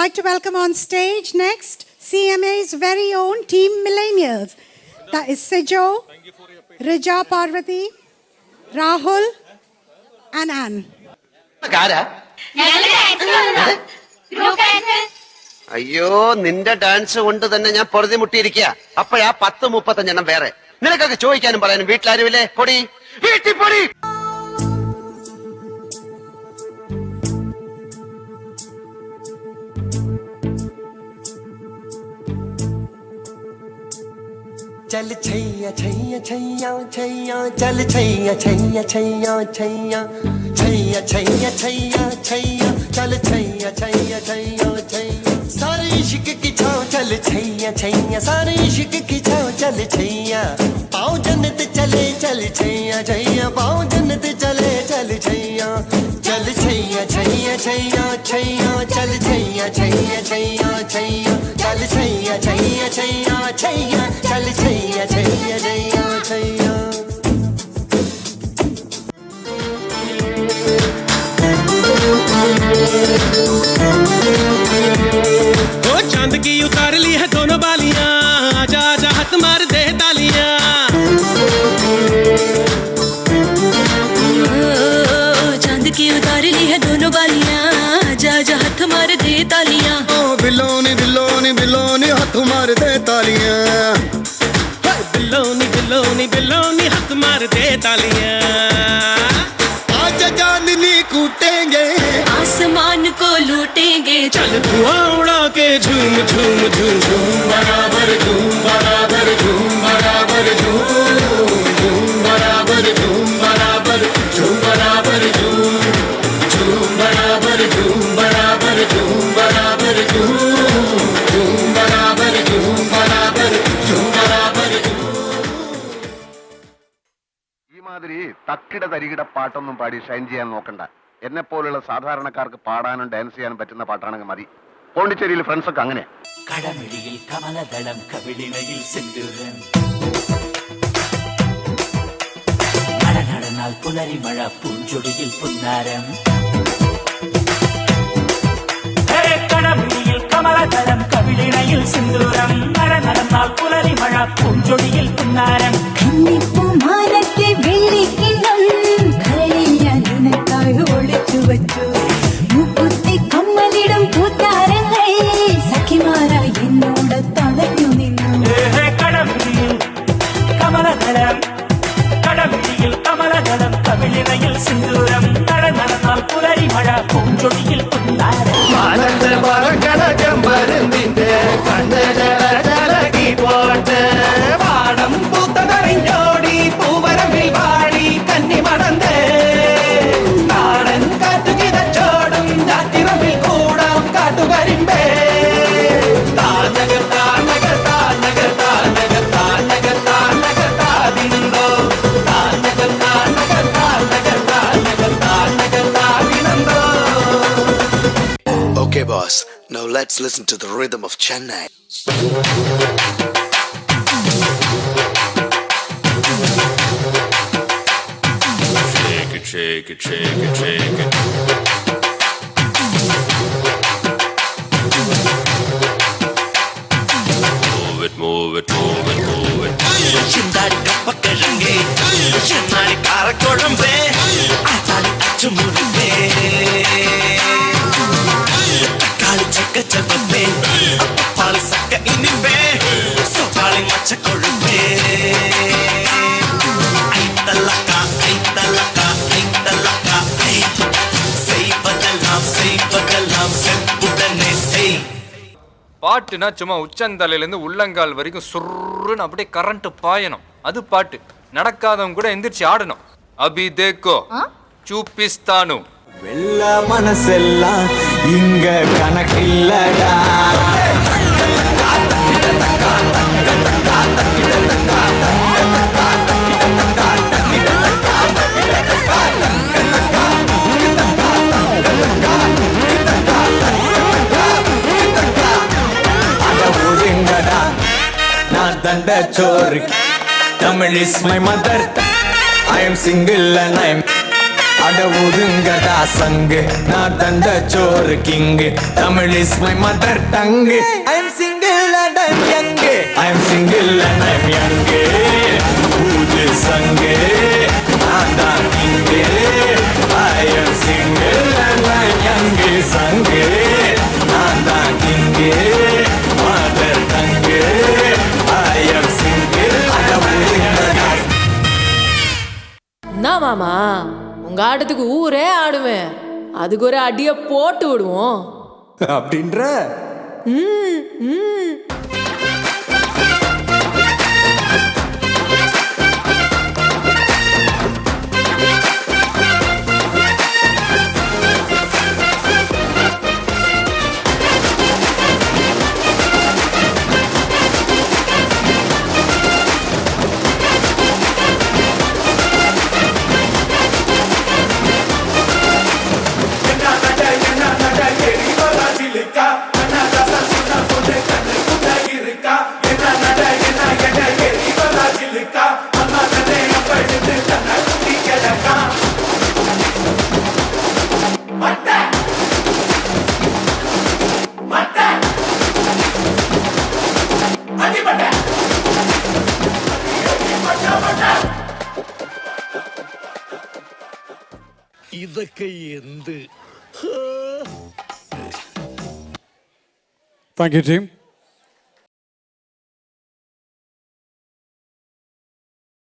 like to welcome on stage next CMA's very own Team Millennials. That is Sejo, Rija Parvati, Rahul and Anne. അയ്യോ നിന്റെ dance കൊണ്ട് തന്നെ ഞാൻ പൊറുതി മുട്ടിയിരിക്കുക. അപ്പോഴാ 10-35 വേറെ. നിനക്കൊക്കെ ചോദിക്കാനും പറയാനും വീട്ടിലാരുമില്ലേ? പൊടി വീട്ടിൽ പൊടി. चल छैया छैया छैया छैया चल छैया छैया छैया छैया छैया छैया छैया छैया चल छैया छैया छैया छैया सारे इश्क की छाँव चल छैया छैया सारे इश्क की छाँव चल छैया पाँव जन्नत चले चल छैया छैया पाँव जन्नत चले चल छैया चल छैया छैया छैया छैया चल छैया छैया छैया छैया चल छैया छैया छैया छैया चल छैया छैया छैया छैया ओ चांद की उतार ली है दोनों बालियां आजा आजा हाथ मार दे तालियां चांद की उतार ली है दोनों बालियां आजा आजा हाथ मार दे तालियां ओ बिलोनी बिलोनी बिलोनी हाथ मार दे तालियां बिलोनी बिलोनी बिलोनी हाथ मार दे तालियां आज चांदनी कूटेंगे आसमान को लूटेंगे चल धुआं उड़ा के झूम झूम झूम झूम बराबर झूम बराबर झूम बराबर झूम झूम बराबर झूम बराबर झूम बराबर झूम झूम बराबर झूम बराबर झूम बराबर झूम झूम बराबर झूम बराबर झूम बराबर ഈ മാതിരി തക്കിട തരികിട പാട്ടൊന്നും പാടി ഷൈൻ ചെയ്യാൻ നോക്കണ്ട. എന്നെ പോലുള്ള സാധാരണക്കാർക്ക് പാടാനും ഡാൻസ് ചെയ്യാനും പറ്റുന്ന പാട്ടാണെങ്കിൽ മതി. പോണ്ടിച്ചേരിയിൽ ഫ്രണ്ട്സ് ഒക്കെ അങ്ങനെ. കടമിഴിയിൽ കമലദളം കവിളിണയിൽ സിന്ദൂരം മഴ നടന്നാൽ പുലരിമഴ പൂഞ്ചൊടിയിൽ പുന്നാരം കടമിഴിയിൽ കമലദളം കവിളിണയിൽ സിന്ദൂരം മഴ നടന്നാൽ പുലരിമഴ പൂഞ്ചൊടിയിൽ പുന്നാരം മാനത്തെ വെള്ളിക്കിണ്ണം കരളിൽ ഞാൻ നിനക്കായി ഒളിച്ചു വച്ചു മുക്കുത്തി കമ്മലിടും കൂത്താരങ്ങൾ സഖിമാരായി എന്നോട് തളഞ്ഞു നിന്നു കടമിഴിയിൽ കമലദളം കടമിഴിയിൽ കമലദളം കവിളിണയിൽ സിന്ദൂരം മഴ നടന്നാൽ പുലരിമഴ പൂഞ്ചൊടിയിൽ പുന്നാരം പാടം പൂത്തതറിഞ്ഞോടി പൂവരമ്പിൽ വാടി കന്നി മടന്തേ നാടൻ കാറ്റുകിതച്ചോടും ഞാറ്റിറമ്പിൽ കൂടാം കാട്ടുകരിമ്പേ താനകർ താനകർ താനകർ താനകർ താനകർ താനകർ താതിനന്തോ താനകർ താനകർ താനകർ താനകർ താനകർ താതിനന്തോ. Okay boss, now let's listen to the rhythm of Chennai. Shake it, shake it, shake it, shake it. Move it, move it, move it, move it. ചിന്താടി കപ്പക്കിഴങ്ങേ ചെന്നാടി കാരക്കുഴമ്പേ ആച്ചാടി അച്ചുമുറുമ്പേ തക്കാളി ചക്ക ചവപ്പേ അപ്പപ്പാളി സക്ക ഇനിമ്പേ സോപ്പാളി മച്ചക്കൊഴുമ്പേ ഐത്തലക്ക ഐത്തലക്ക ഐത്തലക്ക ഐ செய்வதெல்லாம் செப்புடனே செய். பாட்டுனா சும்மா உச்சந்தலையிலேருந்து உள்ளங்கால் வரைக்கும் சுருன்னு அப்படியே கரண்ட் பாயணும். அது பாட்டு. நடக்காதவங்க கூட எந்திரிச்சு ஆடணும். அபி தேக்கோ சூப்பிஸ்தானு. வெள்ள மனசெல்லாம் இங்க கணக்கில்லடா. நான் தண்ட சோறு. Tamil is my mother. I am single and I am அட ஒதுங்கடா சங்கு நான் தந்த சோறு king Tamil is my mother tongue I am single and I am young I am single and I am young ஊது சங்கு நான் தான் king I am single and I am young சங்கு நான் தான் king mother tongue I am single அட ஒதுங்கடா. என்ன மாமா உங்க ஆட்டத்துக்கு ஊரே ஆடுவேன், அதுக்கு ஒரு அடிய போட்டு விடுவோம் அப்படின்ற ഇതൊക്കെ എന്ത് Thank you, team.